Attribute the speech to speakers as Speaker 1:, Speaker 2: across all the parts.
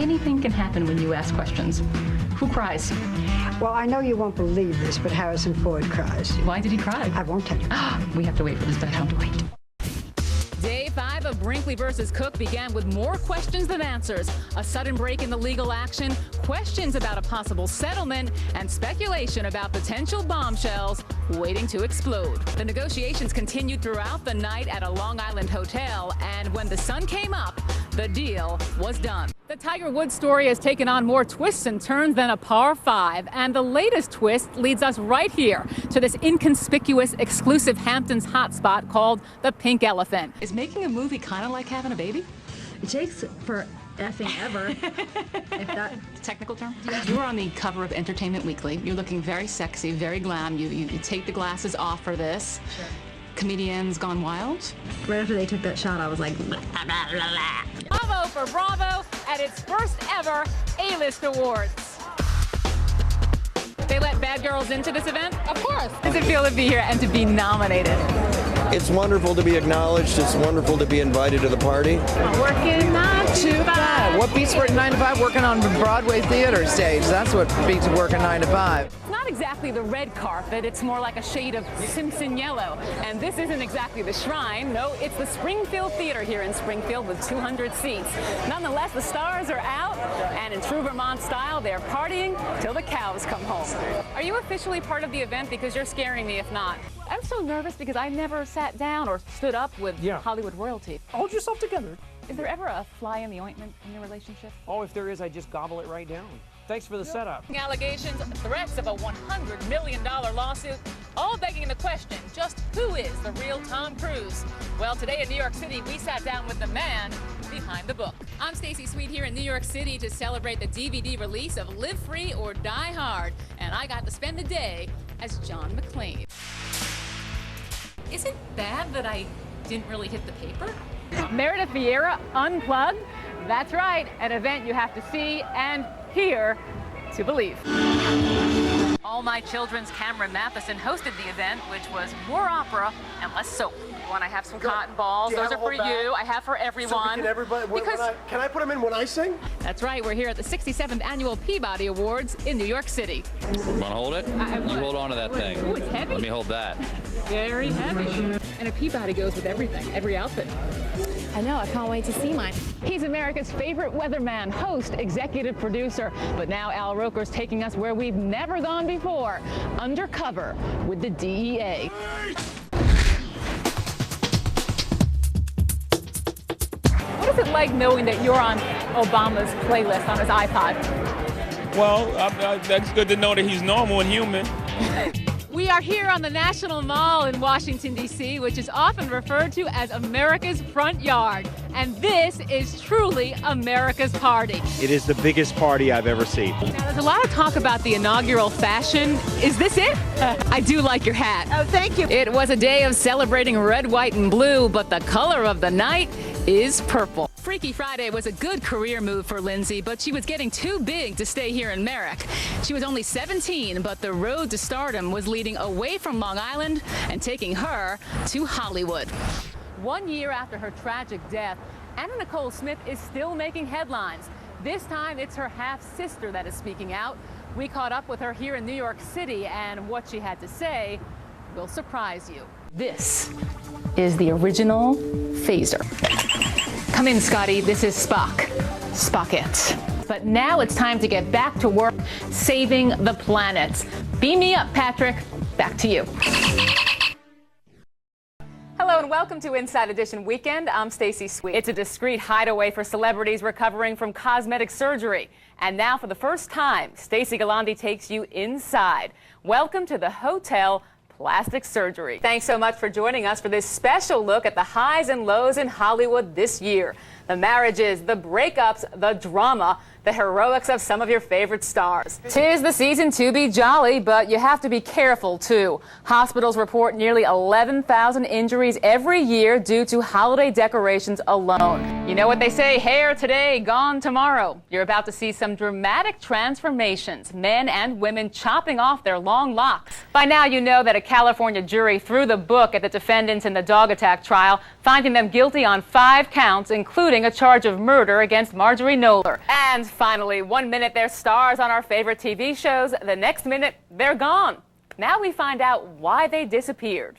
Speaker 1: anything can happen when you ask questions. Who cries?
Speaker 2: Well, I know you won't believe this, but Harrison Ford cries.
Speaker 1: Why did he cry?
Speaker 2: I won't tell you.
Speaker 1: We have to wait for this special.
Speaker 2: Wait.
Speaker 3: Day 5 of Brinkley versus Cook began with more questions than answers. A sudden break in the legal action, questions about a possible settlement, and speculation about potential bombshells waiting to explode. The negotiations continued throughout the night at a Long Island hotel, and when the sun came up, the deal was done. The Tiger Woods story has taken on more twists and turns than a par 5, and the latest twist leads us right here to this inconspicuous, exclusive Hamptons hotspot called the Pink Elephant.
Speaker 1: Is making a movie kind of like having a baby?
Speaker 4: It takes for effing ever. If that
Speaker 1: Technical term? Yeah. You were on the cover of Entertainment Weekly. You're looking very sexy, very glam. You take the glasses off for this.
Speaker 4: Sure.
Speaker 1: Comedians gone wild?
Speaker 4: Right after they took that shot, I was like, blah, blah, blah, blah.
Speaker 3: Bravo for Bravo at its first ever A-list awards. They let bad girls into this event? Of course. How does it feel to be here and to be nominated?
Speaker 5: It's wonderful to be acknowledged. It's wonderful to be invited to the party.
Speaker 3: Working 9 to 5.
Speaker 6: What beats working 9 to 5? Working on Broadway theater stage. That's what beats working 9 to 5.
Speaker 3: It's not exactly the red carpet. It's more like a shade of Simpson yellow. And this isn't exactly the Shrine. No, it's the Springfield Theater here in Springfield with 200 seats. Nonetheless, the stars are out, and in true Vermont style, they're partying till the cows come home. Are you officially part of the event? Because you're scaring me if not. I'm so nervous because I never sat down or stood up with Hollywood royalty.
Speaker 7: Hold yourself together.
Speaker 3: Is there ever a fly in the ointment in your relationship?
Speaker 7: Oh, if there is, I just gobble it right down. Thanks for the setup.
Speaker 3: Allegations, threats of a $100 million lawsuit, all begging the question, just who is the real Tom Cruise? Well, today in New York City, we sat down with the man behind the book. I'm Stacey Sweet here in New York City to celebrate the DVD release of Live Free or Die Hard, and I got to spend the day as John McClane. Is it bad that I didn't really hit the paper? Meredith Vieira Unplugged? That's right, an event you have to see and hear to believe. All My Children's Cameron Matheson hosted the event, which was more opera and less soap. You want to have some cotton balls? Those are for you. I have for everyone.
Speaker 8: So everybody, can I put them in when I sing?
Speaker 3: That's right. We're here at the 67th Annual Peabody Awards in New York City.
Speaker 9: Want to hold it? You hold on to that thing.
Speaker 3: Oh, it's heavy.
Speaker 9: Let me hold that.
Speaker 3: Very heavy. And a Peabody goes with everything, every outfit.
Speaker 4: I know, I can't wait to see mine.
Speaker 3: He's America's favorite weatherman, host, executive producer. But now Al Roker's taking us where we've never gone before, undercover with the DEA. What is it like knowing that you're on Obama's playlist on his iPod?
Speaker 10: Well, that's good to know that he's normal and human.
Speaker 3: We are here on the National Mall in Washington, D.C., which is often referred to as America's front yard. And this is truly America's party.
Speaker 11: It is the biggest party I've ever seen.
Speaker 3: Now, there's a lot of talk about the inaugural fashion. Is this it? I do like your hat.
Speaker 4: Oh, thank you.
Speaker 3: It was a day of celebrating red, white, and blue, but the color of the night is purple. Freaky Friday was a good career move for Lindsay, but she was getting too big to stay here in Merrick. She was only 17, but the road to stardom was leading away from Long Island and taking her to Hollywood. 1 year after her tragic death, Anna Nicole Smith is still making headlines. This time, it's her half-sister that is speaking out. We caught up with her here in New York City, and what she had to say will surprise you. This is the original phaser. Come in, Scotty. This is Spock. Spockette. But now it's time to get back to work saving the planet. Beam me up, Patrick. Back to you. Hello and welcome to Inside Edition Weekend. I'm Stacey Sweet. It's a discreet hideaway for celebrities recovering from cosmetic surgery. And now for the first time, Stacey Galandi takes you inside. Welcome to the Hotel Plastic Surgery. Thanks so much for joining us for this special look at the highs and lows in Hollywood this year. The marriages, the breakups, the drama, the heroics of some of your favorite stars. 'Tis the season to be jolly, but you have to be careful too. Hospitals report nearly 11,000 injuries every year due to holiday decorations alone. You know what they say, hair today, gone tomorrow. You're about to see some dramatic transformations, men and women chopping off their long locks. By now you know that a California jury threw the book at the defendants in the dog attack trial, finding them guilty on 5 counts, including a charge of murder against Marjorie Knoller. And Finally, 1 minute they're stars on our favorite TV shows, the next minute they're gone. Now we find out why they disappeared.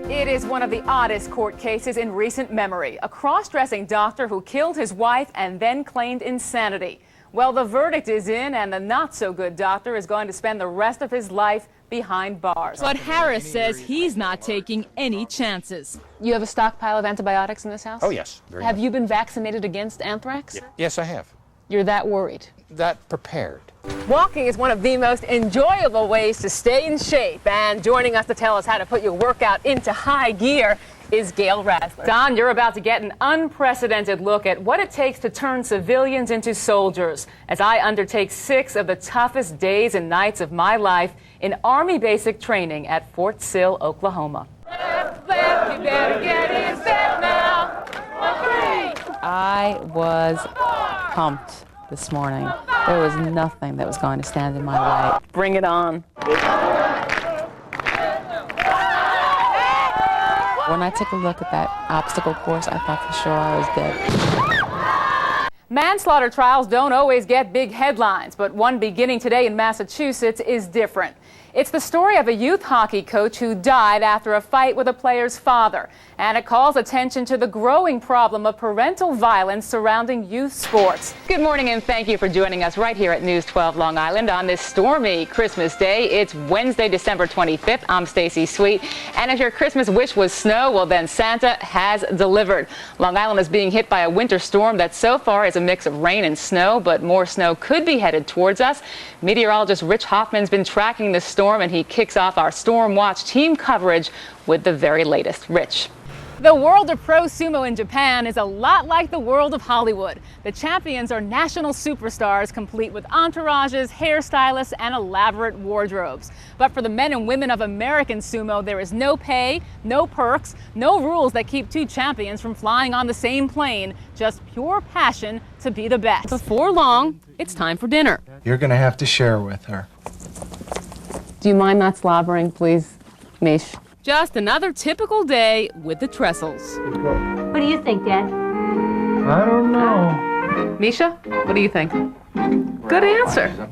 Speaker 3: It is one of the oddest court cases in recent memory. A cross-dressing doctor who killed his wife and then claimed insanity. Well, the verdict is in, and the not-so-good doctor is going to spend the rest of his life behind bars.
Speaker 12: But Harris says he's not taking any chances.
Speaker 3: You have a stockpile of antibiotics in this house?
Speaker 7: Oh, yes.
Speaker 3: Have you been vaccinated against anthrax?
Speaker 7: Yes, I have.
Speaker 3: You're that worried?
Speaker 7: That prepared.
Speaker 3: Walking is one of the most enjoyable ways to stay in shape, and joining us to tell us how to put your workout into high gear is Gail Rasler. Don, you're about to get an unprecedented look at what it takes to turn civilians into soldiers as I undertake 6 of the toughest days and nights of my life in Army basic training at Fort Sill, Oklahoma. Left, you better get in step now. I was pumped this morning. There was nothing that was going to stand in my way. Bring it on. When I took a look at that obstacle course, I thought for sure I was dead. Manslaughter trials don't always get big headlines, but one beginning today in Massachusetts is different. It's the story of a youth hockey coach who died after a fight with a player's father, and it calls attention to the growing problem of parental violence surrounding youth sports. Good morning, and thank you for joining us right here at News 12 Long Island on this stormy Christmas day. It's Wednesday, December 25th. I'm Stacey Sweet, and if your Christmas wish was snow, well then Santa has delivered. Long Island is being hit by a winter storm that so far is a mix of rain and snow, but more snow could be headed towards us. Meteorologist Rich Hoffman's been tracking the storm, and he kicks off our Storm Watch team coverage with the very latest. Rich. The world of pro sumo in Japan is a lot like the world of Hollywood. The champions are national superstars, complete with entourages, hairstylists, and elaborate wardrobes. But for the men and women of American sumo, there is no pay, no perks, no rules that keep 2 champions from flying on the same plane, just pure passion to be the best. Before long, it's time for dinner.
Speaker 13: You're going to have to share with her.
Speaker 3: Do you mind not slobbering, please, Mish?
Speaker 12: Just another typical day with the Trestles.
Speaker 14: What do you think, Dad?
Speaker 13: I don't know.
Speaker 3: Misha, what do you think? Good answer.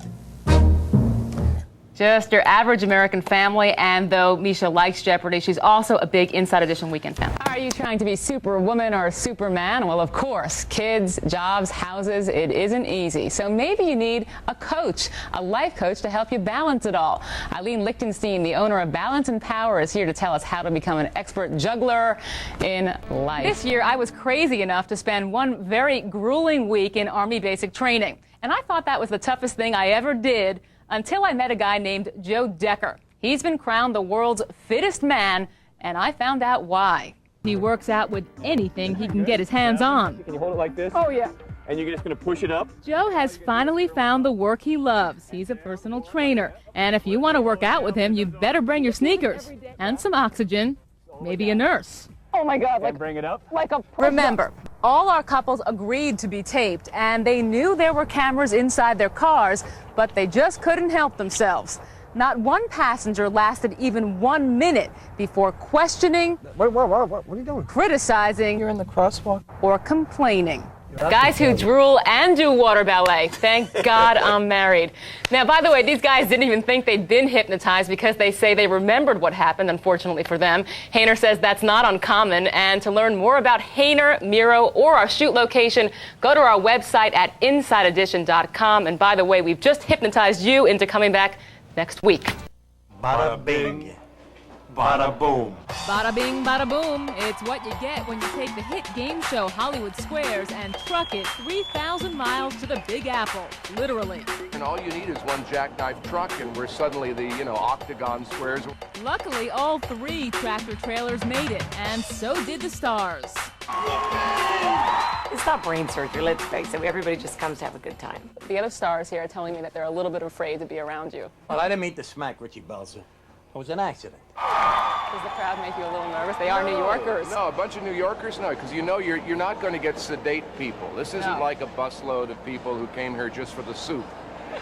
Speaker 3: Just your average American family, and though Misha likes Jeopardy, she's also a big Inside Edition weekend fan. Are you trying to be Superwoman or Superman? Well, of course, kids, jobs, houses, it isn't easy. So maybe you need a coach, a life coach to help you balance it all. Eileen Lichtenstein, the owner of Balance and Power, is here to tell us how to become an expert juggler in life. This year, I was crazy enough to spend one very grueling week in Army basic training. And I thought that was the toughest thing I ever did until I met a guy named Joe Decker. He's been crowned the world's fittest man, and I found out why.
Speaker 12: He works out with anything he can get his hands on.
Speaker 10: Can you hold it like this?
Speaker 3: Oh, yeah.
Speaker 10: And you're just going to push it up?
Speaker 12: Joe has finally found the work he loves. He's a personal trainer. And if you want to work out with him, you better bring your sneakers and some oxygen, maybe a nurse.
Speaker 3: Oh, my God.
Speaker 10: Like, bring it up.
Speaker 3: Like a Remember, all our couples agreed to be taped, and they knew there were cameras inside their cars, but they just couldn't help themselves. Not one passenger lasted even 1 minute before questioning,
Speaker 8: What are you doing?
Speaker 3: criticizing,
Speaker 6: You're in the crosswalk.
Speaker 3: or complaining. Guys who drool and do water ballet. Thank God I'm married. Now, by the way, these guys didn't even think they'd been hypnotized because they say they remembered what happened, unfortunately for them. Hainer says that's not uncommon. And to learn more about Hainer, Miro, or our shoot location, go to our website at InsideEdition.com. And by the way, we've just hypnotized you into coming back next week.
Speaker 8: Bada bing, bada boom.
Speaker 12: Bada bing, bada boom. It's what you get when you take the hit game show Hollywood Squares and truck it 3,000 miles to the Big Apple, literally.
Speaker 15: And all you need is one jackknife truck, and we're suddenly the, octagon squares.
Speaker 12: Luckily, all 3 tractor trailers made it, and so did the stars.
Speaker 16: It's not brain surgery, let's face it. Everybody just comes to have a good time.
Speaker 3: The other stars here are telling me that they're a little bit afraid to be around you.
Speaker 17: Well, I didn't mean to smack Richie Belzer. It was an accident.
Speaker 3: Does the crowd make you a little nervous? They are New Yorkers.
Speaker 15: No, a bunch of New Yorkers, no, because you're not going to get sedate people. This isn't like a busload of people who came here just for the soup.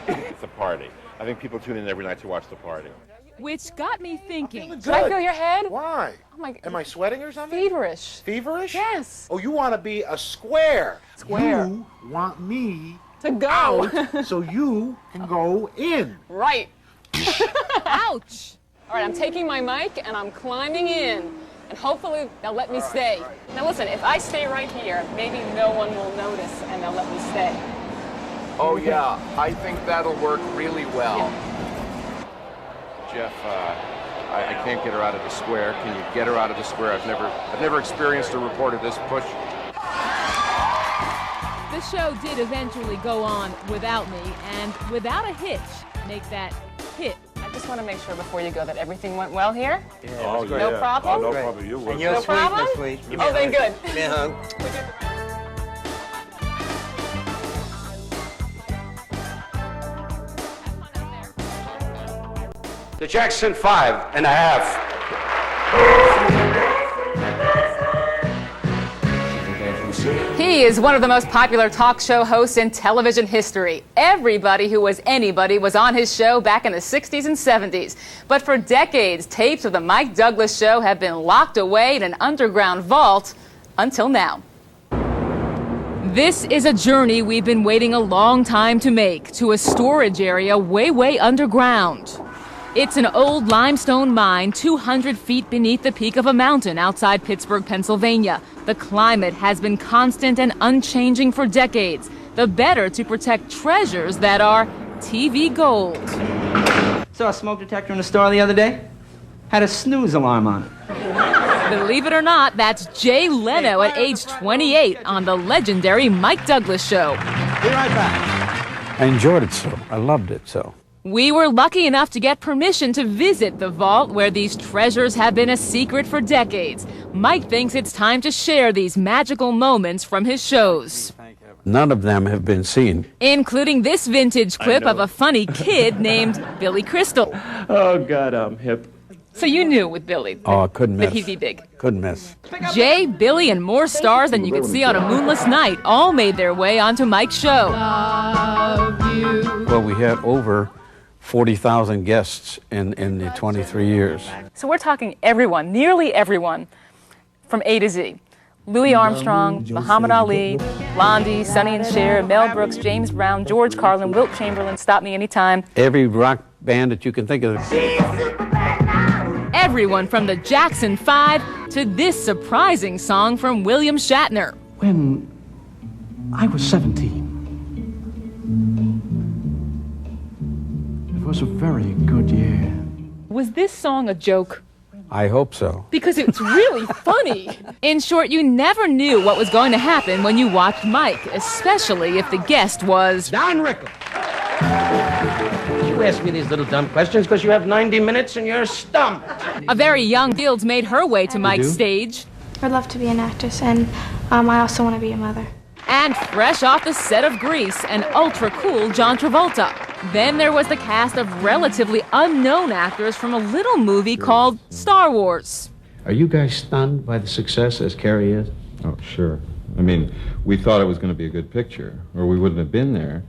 Speaker 11: It's a party. I think people tune in every night to watch the party.
Speaker 12: Which got me thinking.
Speaker 3: Did I feel your head?
Speaker 8: Why?
Speaker 3: Oh my God.
Speaker 8: Am I sweating or something?
Speaker 3: Feverish.
Speaker 8: Feverish?
Speaker 3: Yes.
Speaker 8: Oh, you want to be a square.
Speaker 3: Square.
Speaker 8: You want me
Speaker 3: to go
Speaker 8: out so you can go in.
Speaker 3: Right. Ouch. All right, I'm taking my mic and I'm climbing in. And hopefully they'll let me stay. Now listen, if I stay right here, maybe no one will notice and they'll let me stay.
Speaker 15: Oh yeah, I think that'll work really well.
Speaker 3: Yeah.
Speaker 15: Jeff, I can't get her out of the square. Can you get her out of the square? I've never experienced a reporter this push.
Speaker 12: The show did eventually go on without me, and without a hitch, make that hit.
Speaker 3: I just want to make sure before you go that everything went well here.
Speaker 8: Yeah,
Speaker 11: Oh, yeah.
Speaker 3: No problem?
Speaker 11: Oh, no problem. You would.
Speaker 17: And you're
Speaker 3: No
Speaker 17: sweet,
Speaker 3: problem?
Speaker 17: Miss Sweet.
Speaker 3: Oh, then good.
Speaker 5: Give me a hug.
Speaker 8: The Jackson 5.5.
Speaker 3: He is one of the most popular talk show hosts in television history. Everybody who was anybody was on his show back in the 60s and 70s. But for decades, tapes of the Mike Douglas Show have been locked away in an underground vault until now. This is a journey we've been waiting a long time to make to a storage area way underground. It's an old limestone mine 200 feet beneath the peak of a mountain outside Pittsburgh, Pennsylvania. The climate has been constant and unchanging for decades, the better to protect treasures that are TV gold.
Speaker 18: Saw a smoke detector in the store the other day. Had a snooze alarm on it.
Speaker 12: Believe it or not, that's Jay Leno at age 28 on the legendary Mike Douglas Show.
Speaker 18: Be right back.
Speaker 13: I enjoyed it so. I loved it so.
Speaker 12: We were lucky enough to get permission to visit the vault where these treasures have been a secret for decades. Mike thinks it's time to share these magical moments from his shows.
Speaker 13: None of them have been seen.
Speaker 12: Including this vintage clip of a funny kid named Billy Crystal.
Speaker 10: Oh, God, I'm hip.
Speaker 12: So you knew with Billy
Speaker 13: Oh, I couldn't miss.
Speaker 12: that he'd be big.
Speaker 13: Couldn't miss.
Speaker 12: Jay, Billy, and more stars than you could see on a moonless night all made their way onto Mike's show.
Speaker 13: Well, we had over 40,000 guests in the 23 years.
Speaker 3: So we're talking everyone, nearly everyone, from A to Z. Louis Armstrong, Muhammad Ali, Blondie, Sonny and Cher, Mel Brooks, James Brown, George Carlin, Wilt Chamberlain, Stop Me Anytime.
Speaker 13: Every rock band that you can think of.
Speaker 12: Everyone from the Jackson 5 to this surprising song from William Shatner.
Speaker 18: When I was 17, it was a very good year.
Speaker 12: Was this song a joke?
Speaker 13: I hope so.
Speaker 12: Because it's really funny. In short, you never knew what was going to happen when you watched Mike, especially if the guest was
Speaker 18: Don Rickles. You ask me these little dumb questions because you have 90 minutes and you're stumped.
Speaker 12: A very young Fields made her way to Mike's stage.
Speaker 19: I'd love to be an actress, and I also want to be a mother.
Speaker 12: And fresh off the set of Grease, an ultra-cool John Travolta. Then there was the cast of relatively unknown actors from a little movie called Star Wars.
Speaker 20: Are you guys stunned by the success as Carrie is?
Speaker 21: Oh, sure. I mean, we thought it was going to be a good picture, or we wouldn't have been there,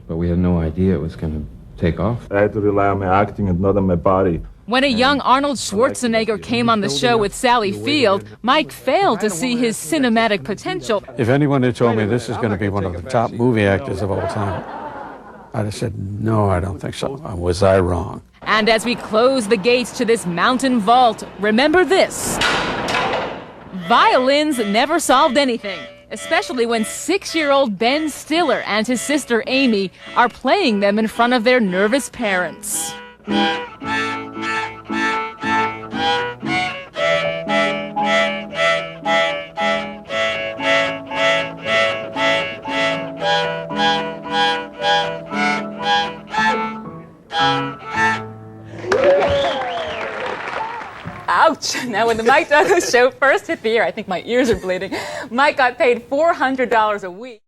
Speaker 21: but we had no idea it was going to take off.
Speaker 22: I had to rely on my acting and not on my body.
Speaker 12: When a young Arnold Schwarzenegger came on the show with Sally Field, Mike failed to see his cinematic potential.
Speaker 13: If anyone had told me this is going to be one of the top movie actors of all time, I'd have said, no, I don't think so. Was I wrong?
Speaker 12: And as we close the gates to this mountain vault, remember this. Violins never solved anything, especially when 6-year-old Ben Stiller and his sister Amy are playing them in front of their nervous parents. Ouch! Now, when the Mike Douglas Show first hit the air, I think my ears are bleeding, Mike got paid $400 a week.